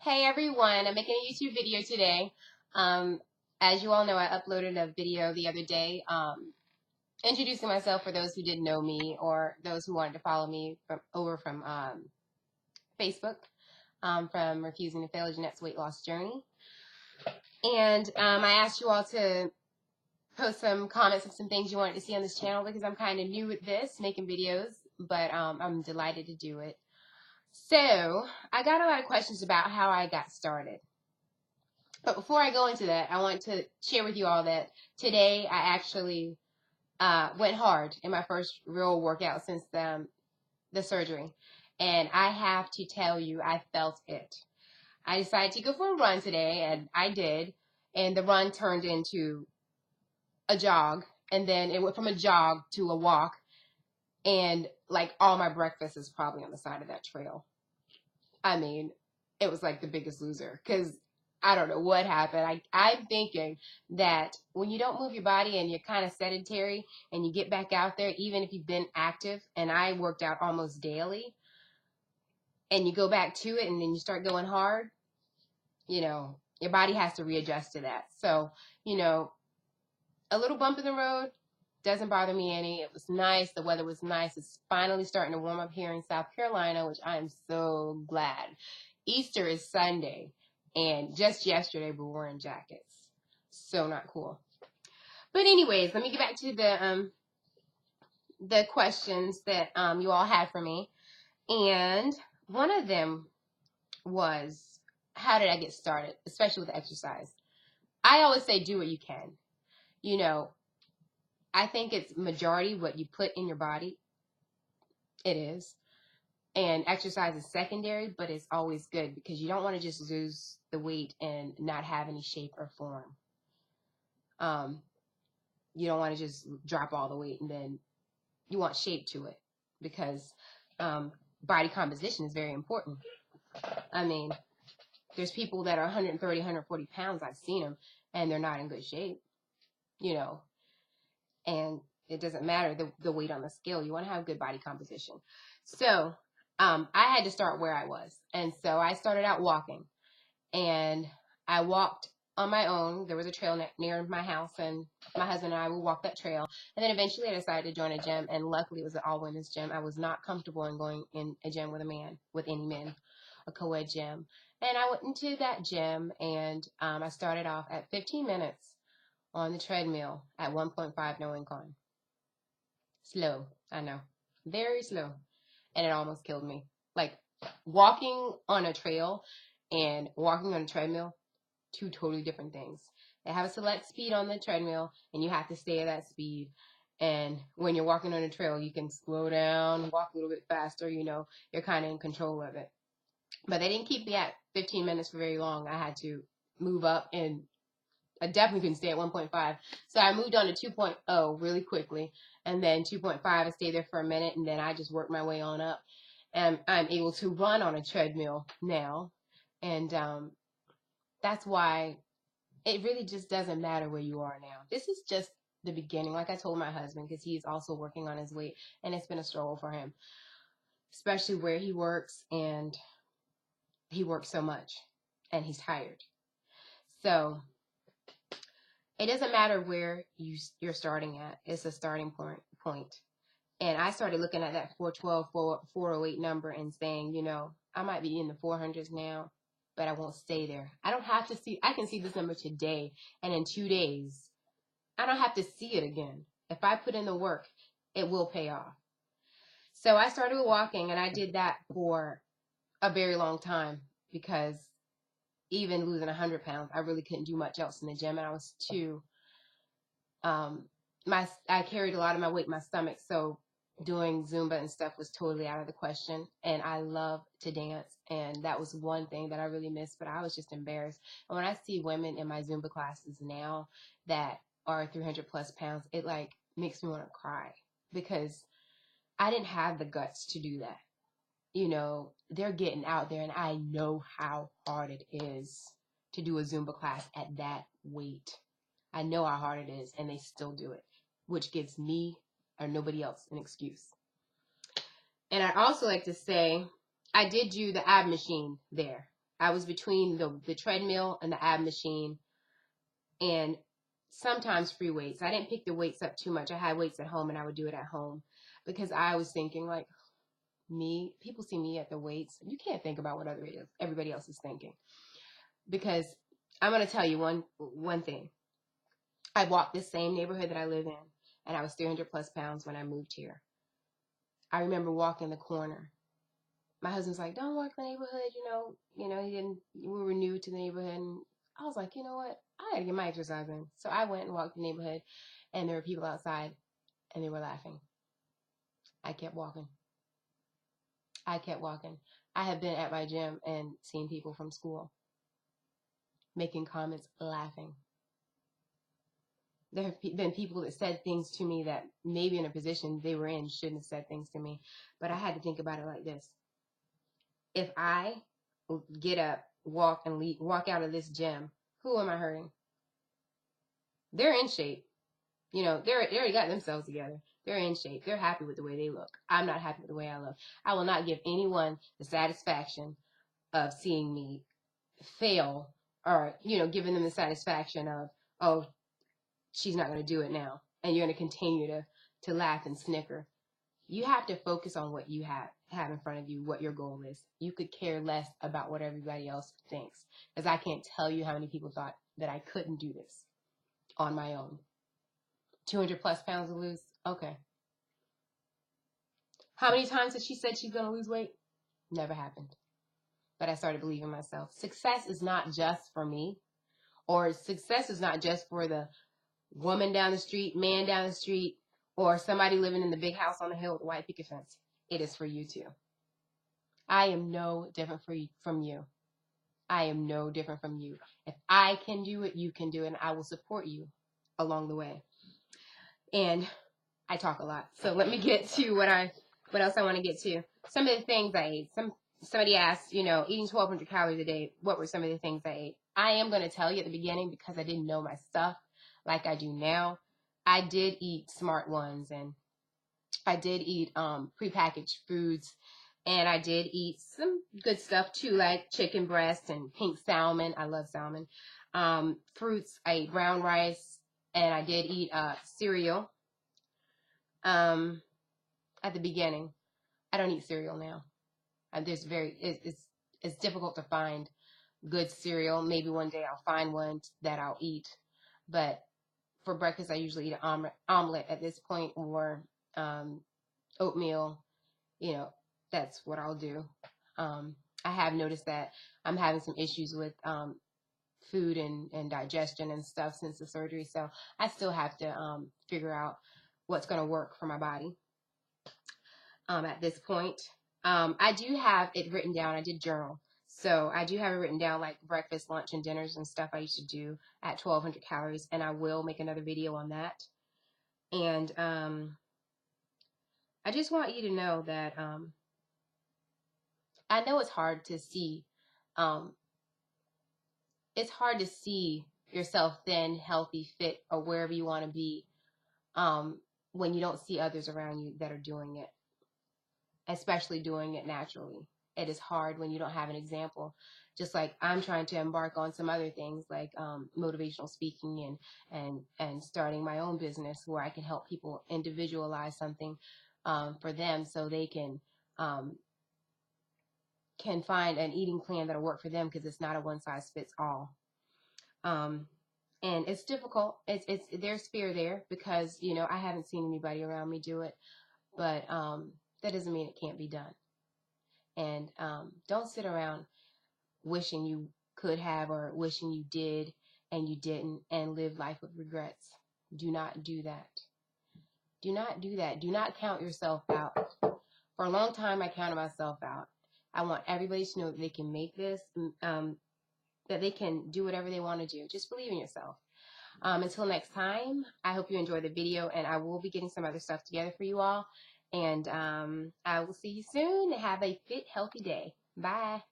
Hey everyone, I'm making a YouTube video today. Um, as you all know, I uploaded a video the other day introducing myself for those who didn't know me or those who wanted to follow me from Facebook from Refusing to Fail Jeanette's Weight Loss Journey. And I asked you all to post some comments of some things you wanted to see on this channel because I'm kind of new at this, making videos, but I'm delighted to do it. So I got a lot of questions about how I got started. But before I go into that, I want to share with you all that today I actually went hard in my first real workout since the surgery. And I have to tell you, I felt it. I decided to go for a run today, and I did. And the run turned into a jog. And then it went from a jog to a walk. And like all my breakfast is probably on the side of that trail. I mean, it was like the Biggest Loser because I don't know what happened. I'm thinking that when you don't move your body and you're kind of sedentary and you get back out there, even if you've been active, and I worked out almost daily, and you go back to it and then you start going hard, your body has to readjust to that. So, a little bump in the road doesn't bother me any. It was nice. The weather was nice. It's finally starting to warm up here in South Carolina, which I am so glad. Easter is Sunday, and just yesterday we were wearing jackets. So not cool. But anyways, let me get back to the questions that you all had for me. And one of them was, how did I get started, especially with exercise? I always say do what you can. I think it's majority what you put in your body. It is. And exercise is secondary, but it's always good because you don't want to just lose the weight and not have any shape or form. You don't want to just drop all the weight and then you want shape to it because body composition is very important. I mean, there's people that are 130, 140 pounds. I've seen them and they're not in good shape, and it doesn't matter the weight on the scale. You want to have good body composition. So I had to start where I was. And so I started out walking. And I walked on my own. There was a trail near my house, and my husband and I would walk that trail. And then eventually I decided to join a gym, and luckily it was an all-women's gym. I was not comfortable in going in a gym with any men, a co-ed gym. And I went into that gym, and I started off at 15 minutes on the treadmill at 1.5 no incline. Slow, I know. Very slow. And it almost killed me. Like, walking on a trail and walking on a treadmill, two totally different things. They have a select speed on the treadmill, and you have to stay at that speed. And when you're walking on a trail, you can slow down, walk a little bit faster, you're kind of in control of it. But they didn't keep me at 15 minutes for very long. I had to move up, and I definitely couldn't stay at 1.5. So I moved on to 2.0 really quickly. And then 2.5, I stayed there for a minute, and then I just worked my way on up. And I'm able to run on a treadmill now. And that's why it really just doesn't matter where you are now. This is just the beginning. Like I told my husband, because he's also working on his weight, and it's been a struggle for him, especially where he works, and he works so much, and he's tired. So it doesn't matter where you're starting at. It's a starting point. And I started looking at that 412, 408 number and saying, I might be in the 400s now, but I won't stay there. I don't have to see, I can see this number today, and in 2 days, I don't have to see it again. If I put in the work, it will pay off. So I started walking, and I did that for a very long time because even losing 100 pounds, I really couldn't do much else in the gym, and I was too, I carried a lot of my weight in my stomach, so doing Zumba and stuff was totally out of the question. And I love to dance, and that was one thing that I really missed, but I was just embarrassed. And when I see women in my Zumba classes now that are 300 plus pounds, it like makes me want to cry because I didn't have the guts to do that. They're getting out there, and I know how hard it is to do a Zumba class at that weight. I know how hard it is, and they still do it, which gives me or nobody else an excuse. And I also like to say, I did do the ab machine there. I was between the treadmill and the ab machine, and sometimes free weights. I didn't pick the weights up too much. I had weights at home and I would do it at home because I was thinking like, people see me at the weights. You can't think about what everybody else is thinking. Because I'm going to tell you one thing. I walked this same neighborhood that I live in, and I was 300 plus pounds when I moved here. I remember walking the corner. My husband's like, don't walk the neighborhood, we were new to the neighborhood. And I was like, you know what? I got to get my exercise in. So I went and walked the neighborhood, and there were people outside, and they were laughing. I kept walking. I kept walking. I have been at my gym and seen people from school making comments, laughing. There have been people that said things to me that maybe in a position they were in shouldn't have said things to me. But I had to think about it like this. If I get up, walk out of this gym, who am I hurting? They're in shape. They already got themselves together. They're in shape. They're happy with the way they look. I'm not happy with the way I look. I will not give anyone the satisfaction of seeing me fail, or, giving them the satisfaction of, oh, she's not going to do it now. And you're going to continue to laugh and snicker. You have to focus on what you have in front of you, what your goal is. You could care less about what everybody else thinks. Because I can't tell you how many people thought that I couldn't do this on my own. 200 plus pounds to lose? Okay. How many times has she said she's going to lose weight? Never happened. But I started believing myself. Success is not just for me, or success is not just for the woman down the street, man down the street, or somebody living in the big house on the hill with a white picket fence. It is for you too. I am no different from you. I am no different from you. If I can do it, you can do it, and I will support you along the way. And I talk a lot, so let me get to what else I want to get to. Some of the things I ate. Somebody asked, eating 1,200 calories a day, what were some of the things I ate? I am going to tell you at the beginning because I didn't know my stuff like I do now. I did eat Smart Ones, and I did eat prepackaged foods, and I did eat some good stuff too, like chicken breast and pink salmon. I love salmon. Fruits. I ate brown rice, and I did eat cereal. At the beginning, I don't eat cereal now. It's difficult to find good cereal. Maybe one day I'll find one that I'll eat, but for breakfast I usually eat an omelet at this point, or oatmeal. That's what I'll do. I have noticed that I'm having some issues with food and digestion and stuff since the surgery, so I still have to figure out what's going to work for my body at this point. I do have it written down. I did journal. So I do have it written down, like breakfast, lunch, and dinners and stuff I used to do at 1,200 calories. And I will make another video on that. And I just want you to know that I know it's hard to see. It's hard to see yourself thin, healthy, fit, or wherever you want to be when you don't see others around you that are doing it, especially doing it naturally. It is hard when you don't have an example. Just like I'm trying to embark on some other things like motivational speaking and starting my own business where I can help people individualize something for them so they can find an eating plan that'll work for them, because it's not a one size fits all. And it's difficult. There's fear there because, I haven't seen anybody around me do it, but that doesn't mean it can't be done. And don't sit around wishing you could have or wishing you did and you didn't, and live life with regrets. Do not do that. Do not do that. Do not count yourself out. For a long time, I counted myself out. I want everybody to know that they can make this, that they can do whatever they want to do. Just believe in yourself. Until next time, I hope you enjoyed the video, and I will be getting some other stuff together for you all. And I will see you soon. Have a fit, healthy day. Bye.